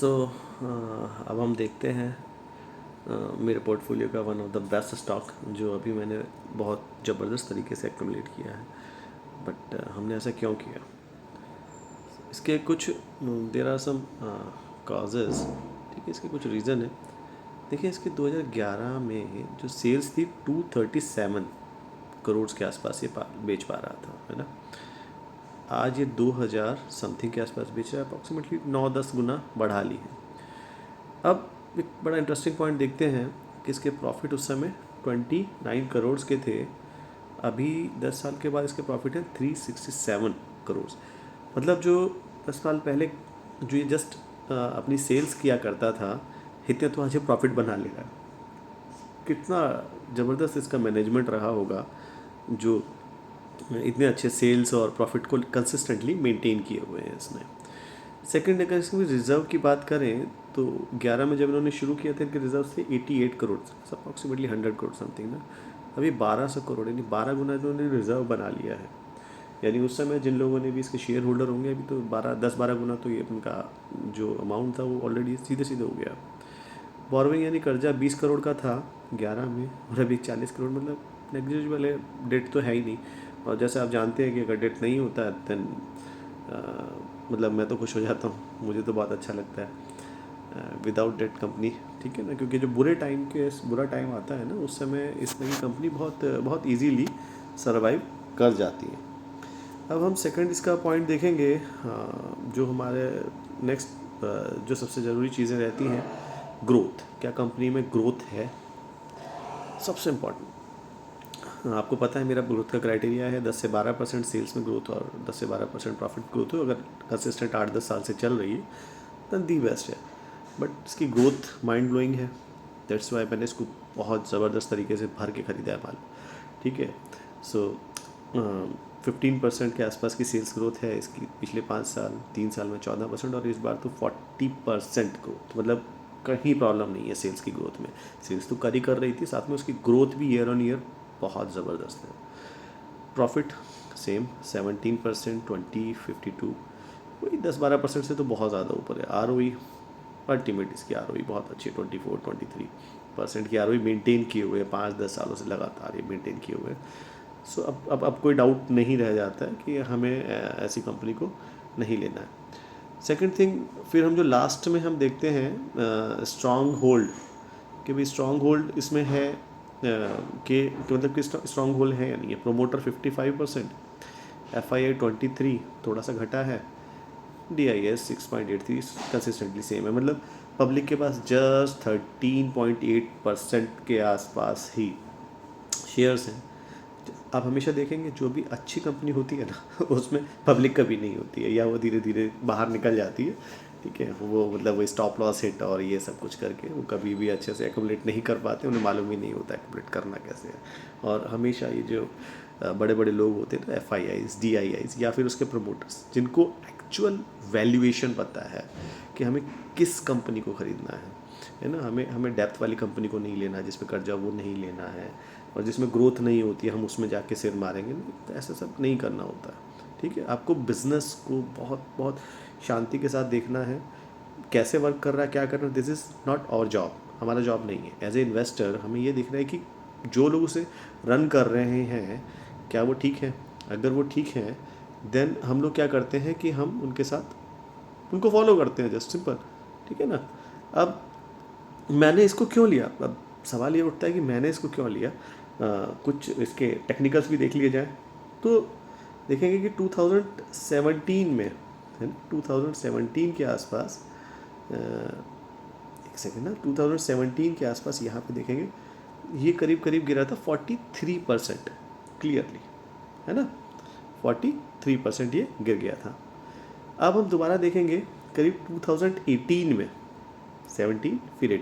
सो अब हम देखते हैं मेरे पोर्टफोलियो का one of the best stock जो अभी मैंने बहुत ज़बरदस्त तरीके से एक्यूमुलेट किया है। बट हमने ऐसा क्यों किया, इसके कुछ देर आर सम कॉजेज़। ठीक है, इसके कुछ रीज़न है। देखिए, इसके 2011 में जो सेल्स थी 237 करोड़ के आसपास ये बेच पा रहा था, है ना। आज ये 2000 समथिंग के आसपास बेच रहा है, अप्रॉक्सीमेटली 9-10 गुना बढ़ा ली है। अब एक बड़ा इंटरेस्टिंग पॉइंट देखते हैं कि इसके प्रॉफिट उस समय 29 करोड़ के थे। अभी 10 साल के बाद इसके प्रॉफिट है 367 करोड़। मतलब जो 10 साल पहले जो ये जस्ट अपनी सेल्स किया करता था, इतने तो आज ये प्रॉफिट बना ले रहा है। कितना ज़बरदस्त इसका मैनेजमेंट रहा होगा जो इतने अच्छे सेल्स और प्रॉफिट को कंसिस्टेंटली मेंटेन किए हुए हैं इसने। सेकंड, अगर इसमें रिज़र्व की बात करें तो 11 में जब इन्होंने शुरू किया था इनके रिज़र्व से 88 करोड़, अप्रॉक्सीमेटली 100 करोड़ समथिंग ना। अभी 1200 करोड़, यानी 12 गुना इन्होंने रिज़र्व बना लिया है। यानी उस समय जिन लोगों ने भी इसके शेयर होल्डर होंगे, अभी तो 10-12 गुना तो ये उनका जो अमाउंट था वो ऑलरेडी सीधे सीधे हो गया। बोरोइंग यानी कर्जा 20 करोड़ का था 11 में, और अभी 40 करोड़, मतलब नेग्लिजिबल है। डेट तो है ही नहीं। और जैसे आप जानते हैं कि अगर डेट नहीं होता है देन मतलब मैं तो खुश हो जाता हूँ, मुझे तो बहुत अच्छा लगता है विदाउट डेट कंपनी। ठीक है ना, क्योंकि जो बुरा टाइम आता है ना, उस समय इस तरह की कंपनी बहुत बहुत ईजीली सर्वाइव कर जाती है। अब हम सेकंड इसका पॉइंट देखेंगे, जो हमारे नेक्स्ट जो सबसे ज़रूरी चीज़ें रहती हैं, ग्रोथ। क्या कंपनी में ग्रोथ है, सबसे इम्पॉर्टेंट। आपको पता है मेरा ग्रोथ का क्राइटेरिया है 10 से 12% सेल्स में ग्रोथ और 10 से 12% प्रॉफिट ग्रोथ हो। अगर कंसिस्टेंट 8-10 साल से चल रही है तो दी बेस्ट है। बट इसकी ग्रोथ माइंड ब्लोइंग है। दैट्स वाई मैंने इसको बहुत ज़बरदस्त तरीके से भर के ख़रीदा है माल। ठीक है, सो 15% के आसपास की सेल्स ग्रोथ है इसकी पिछले 5 साल, 3 साल में 14%, और इस बार तो 40% ग्रोथ। मतलब कहीं प्रॉब्लम नहीं है सेल्स की ग्रोथ में। सेल्स तो कर रही थी, साथ में उसकी ग्रोथ भी ईयर ऑन ईयर बहुत ज़बरदस्त है। प्रॉफिट सेम 17%, 20, 52, वही 10-12% से तो बहुत ज़्यादा ऊपर है। ROE अल्टीमेट इसकी ROE बहुत अच्छी है, 24-23% की ROE मेंटेन किए हुए 5-10 सालों से लगातार ये मेंटेन किए हुए। सो अब कोई डाउट नहीं रह जाता है कि हमें ऐसी कंपनी को नहीं लेना है। सेकंड थिंग, फिर हम जो लास्ट में हम देखते हैं स्ट्रॉन्ग होल्ड, कि भाई स्ट्रॉन्ग होल्ड इसमें है कि मतलब कि स्ट्रॉन्ग होल्ड है या नहीं है। प्रोमोटर 55%, FII 23 थोड़ा सा घटा है, DIS 6.83 कंसिस्टेंटली सेम है। मतलब पब्लिक के पास जस्ट 13.8% के आसपास ही शेयर्स हैं। आप हमेशा देखेंगे जो भी अच्छी कंपनी होती है ना उसमें पब्लिक कभी नहीं होती है, या वो धीरे धीरे बाहर निकल जाती है। ठीक है, वो मतलब वो स्टॉप लॉस हिट और ये सब कुछ करके वो कभी भी अच्छे से एक्यूमुलेट नहीं कर पाते, उन्हें मालूम ही नहीं होता एक्यूमुलेट करना कैसे है। और हमेशा ये जो बड़े बड़े लोग होते हैं ना, FIIs, DIIs या फिर उसके प्रमोटर्स, जिनको एक्चुअल वैल्यूएशन पता है कि हमें किस कंपनी को ख़रीदना है ना। हमें डेप्थ वाली कंपनी को नहीं लेना जिसमें कर्जा वो नहीं लेना है, और जिसमें ग्रोथ नहीं होती है हम उसमें जाके सिर मारेंगे नहीं, तो ऐसा सब नहीं करना होता है। ठीक है, आपको बिज़नेस को बहुत बहुत शांति के साथ देखना है, कैसे वर्क कर रहा है, क्या कर रहा है। This is not our job, हमारा जॉब नहीं है। एज ए इन्वेस्टर हमें ये देखना है कि जो लोग उसे रन कर रहे हैं क्या वो ठीक है। अगर वो ठीक है देन हम लोग क्या करते हैं कि हम उनके साथ उनको फॉलो करते हैं, जस्ट सिंपल। ठीक है ना। अब मैंने इसको क्यों लिया, अब सवाल ये उठता है कि मैंने इसको क्यों लिया। कुछ इसके टेक्निकल्स भी देख लिए जाए तो देखेंगे कि 2017 में, है ना, 2017 के आसपास, एक सेकेंड ना, 2017 के आसपास यहाँ पे देखेंगे ये करीब करीब गिरा था 43% क्लियरली, है ना। 43% ये गिर गया था। अब हम दोबारा देखेंगे करीब 2018 में, 17 फिर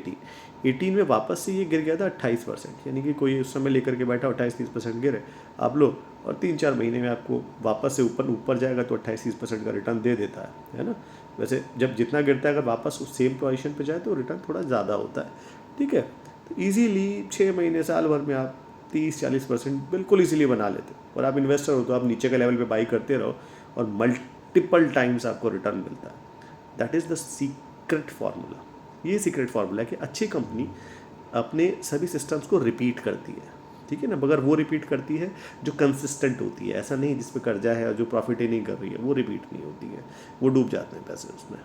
18 में वापस से ये गिर गया था 28%। यानी कि कोई उस समय लेकर के बैठा 28-30% गिरे, आप लो और 3-4 महीने में आपको वापस से ऊपर जाएगा तो 28-30% का रिटर्न दे देता है ना। वैसे जब जितना गिरता है अगर वापस उस सेम पोजीशन पे जाए तो रिटर्न थोड़ा ज़्यादा होता है। ठीक है, तो ईजीली 6 महीने साल भर में आप 30-40% बिल्कुल ईजीली बना लेते हो। और आप इन्वेस्टर हो तो आप नीचे के लेवल पे बाई करते रहो और मल्टीपल टाइम्स आपको रिटर्न मिलता है। That is the secret formula, ये सीक्रेट फार्मूला है कि अच्छी कंपनी अपने सभी सिस्टम्स को रिपीट करती है, ठीक है ना। मगर वो रिपीट करती है जो कंसिस्टेंट होती है, ऐसा नहीं जिस पे कर्जा है और जो प्रॉफिट ही नहीं कर रही है, वो रिपीट नहीं होती है, वो डूब जाते हैं पैसे उसमें,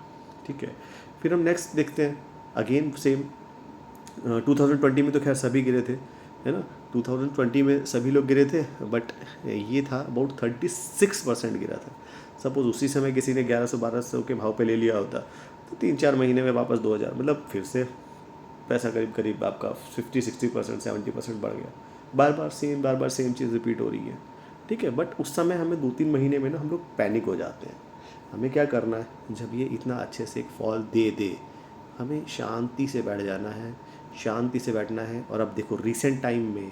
ठीक है। फिर हम नेक्स्ट देखते हैं, अगेन सेम 2020 में तो खैर सभी गिरे थे, है ना। 2020 में सभी लोग गिरे थे, बट ये था अबाउट 36% गिरा था। सपोज उसी समय किसी ने 1100-1200 के भाव पे ले लिया होता तो 3-4 महीने में वापस 2000, मतलब फिर से पैसा करीब करीब आपका 50-60%, 70% बढ़ गया। बार बार सेम चीज़ रिपीट हो रही है, ठीक है। बट उस समय हमें 2-3 महीने में ना हम लोग पैनिक हो जाते हैं। हमें क्या करना है, जब ये इतना अच्छे से एक फॉल दे हमें शांति से बैठ जाना है, शांति से बैठना है। और अब देखो रिसेंट टाइम में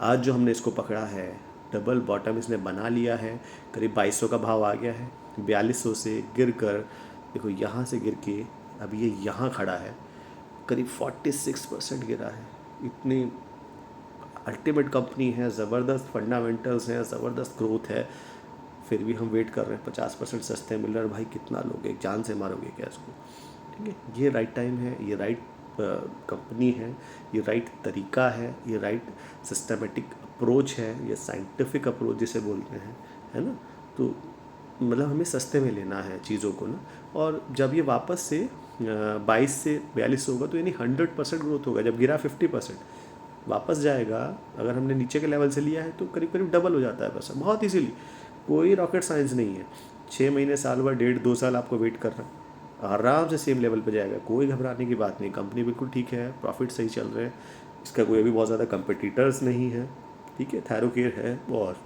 आज जो हमने इसको पकड़ा है, डबल बॉटम इसने बना लिया है, करीब 2200 का भाव आ गया है। 4200 से गिर कर देखो, यहाँ से गिर के अब ये यहाँ खड़ा है, करीब 46% गिरा है। इतनी अल्टीमेट कंपनी है, ज़बरदस्त फंडामेंटल्स हैं, ज़बरदस्त ग्रोथ है, फिर भी हम वेट कर रहे हैं 50% सस्ते मिल रहे हैं। भाई कितना लोगे, जान से मारोगे क्या इसको, ठीक है। ये राइट टाइम है, ये राइट कंपनी है, ये राइट तरीका है, ये राइट सिस्टमेटिक अप्रोच है, ये साइंटिफिक अप्रोच जिसे बोलते हैं, है ना। तो मतलब हमें सस्ते में लेना है चीज़ों को ना। और जब ये वापस से 22 से 42 होगा तो यानी 100% ग्रोथ होगा। जब गिरा 50% वापस जाएगा, अगर हमने नीचे के लेवल से लिया है तो करीब करीब डबल हो जाता है पैसा, बहुत इजीली। कोई रॉकेट साइंस नहीं है। 6 महीने, साल भर, 1.5-2 साल आपको वेट करना है, आराम से सेम लेवल पे जाएगा, कोई घबराने की बात नहीं। कंपनी बिल्कुल ठीक है, प्रॉफिट सही चल रहे हैं, इसका कोई अभी बहुत ज़्यादा कंपटीटर्स नहीं है, ठीक है। थैरोकेयर है और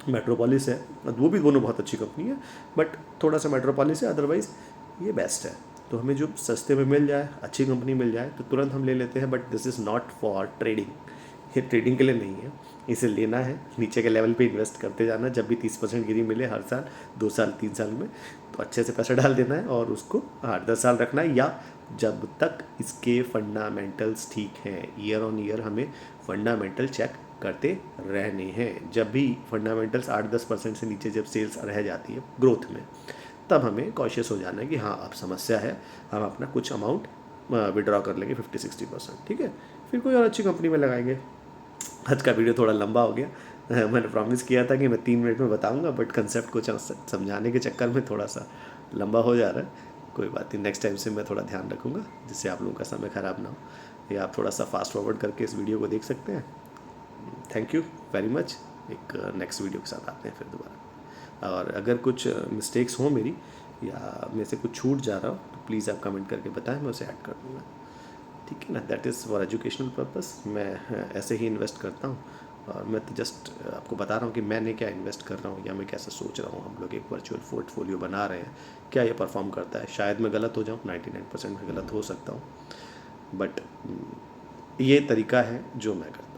मेट्रोपोलिस है, वो भी दोनों बहुत अच्छी कंपनी है, बट थोड़ा सा मेट्रोपोलिस है, अदरवाइज़ ये बेस्ट है। तो हमें जो सस्ते में मिल जाए, अच्छी कंपनी मिल जाए तो तुरंत हम ले लेते हैं। But this is not for trading, ये ट्रेडिंग के लिए नहीं है। इसे लेना है, नीचे के लेवल पे इन्वेस्ट करते जाना। जब भी 30% गिरी मिले हर साल, 2 साल 3 साल में, तो अच्छे से पैसा डाल देना है और उसको 8-10 साल रखना है, या जब तक इसके फंडामेंटल्स ठीक हैं। ईयर ऑन ईयर हमें फंडामेंटल चेक करते रहने हैं। जब भी फंडामेंटल्स 8-10% से नीचे जब सेल्स रह जाती है ग्रोथ में, तब हमें कॉशियस हो जाना है कि हाँ अब समस्या है, हम अपना कुछ अमाउंट विड्रॉ कर लेंगे 50-60%, ठीक है। फिर कोई और अच्छी कंपनी में लगाएंगे। आज का वीडियो थोड़ा लंबा हो गया, मैंने प्रॉमिस किया था कि मैं 3 मिनट में बताऊंगा, बट कंसेप्ट को समझाने के चक्कर में थोड़ा सा लंबा हो जा रहा है। कोई बात नहीं, नेक्स्ट टाइम से मैं थोड़ा ध्यान रखूँगा जिससे आप लोगों का समय ख़राब ना हो, या आप थोड़ा सा फास्ट फॉरवर्ड करके इस वीडियो को देख सकते हैं। Thank you very much. एक नेक्स्ट वीडियो के साथ आते हैं फिर दोबारा। और अगर कुछ मिस्टेक्स हों मेरी, या मेरे से कुछ छूट जा रहा हो, तो प्लीज़ आप कमेंट करके बताएं, मैं उसे ऐड कर दूँगा, ठीक है ना। That is for educational purpose. मैं ऐसे ही इन्वेस्ट करता हूँ, और मैं तो जस्ट आपको बता रहा हूँ कि मैंने क्या इन्वेस्ट कर रहा हूँ, या मैं कैसे सोच रहा हूँ। हम लोग एक वर्चुअल पोर्टफोलियो बना रहे हैं, क्या ये परफॉर्म करता है। शायद मैं गलत हो जाऊँ, 99% में गलत हो सकता हूँ, बट ये तरीका है जो मैं करता हूँ।